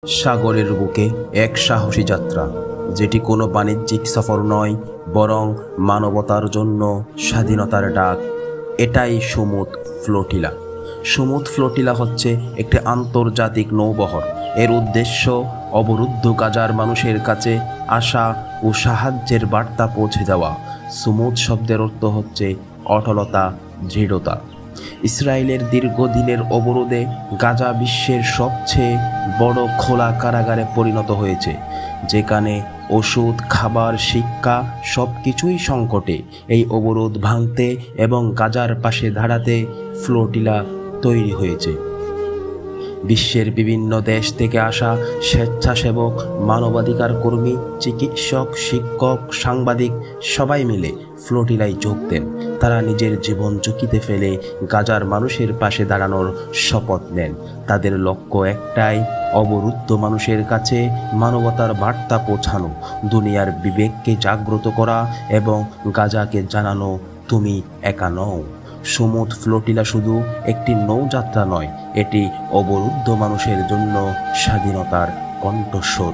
সাগরের বুকে এক সাহসী যাত্রা, যেটি কোনো বাণিজ্যিক সফর নয়, বরং মানবতার জন্য স্বাধীনতার ডাক। এটাই সমুদ্র ফ্লোটিলা। সমুদ্র ফ্লোটিলা হচ্ছে একটি আন্তর্জাতিক নৌবহর। এর উদ্দেশ্য অবরুদ্ধ গাজার মানুষের কাছে আশা ও সাহায্যের বার্তা পৌঁছে দেওয়া। সমুদ্র শব্দের অর্থ হচ্ছে অটলতা, দৃঢ়তা। ইসরায়েলের দীর্ঘদিনের অবরোধে গাজা বিশ্বের সবচেয়ে বড় খোলা কারাগারে পরিণত হয়েছে, যেখানে ওষুধ, খাবার, শিক্ষা সবকিছুই সংকটে। এই অবরোধ ভাঙতে এবং গাজার পাশে দাঁড়াতে ফ্লোটিলা তৈরি হয়েছে। বিশ্বের বিভিন্ন দেশ থেকে আসা স্বেচ্ছাসেবক, মানবাধিকার কর্মী, চিকিৎসক, শিক্ষক, সাংবাদিক সবাই মিলে ফ্লোটিলায় যোগ দেন। তারা নিজের জীবন ঝুঁকিতে ফেলে গাজার মানুষের পাশে দাঁড়ানোর শপথ নেন। তাদের লক্ষ্য একটাই, অবরুদ্ধ মানুষের কাছে মানবতার বার্তা পৌঁছানো, দুনিয়ার বিবেককে জাগ্রত করা এবং গাজাকে জানানো, তুমি একা নও। সমুদ্র ফ্লোটিলা শুধু একটি নৌযাত্রা নয়, এটি অবরুদ্ধ মানুষের জন্য স্বাধীনতার কণ্ঠস্বর।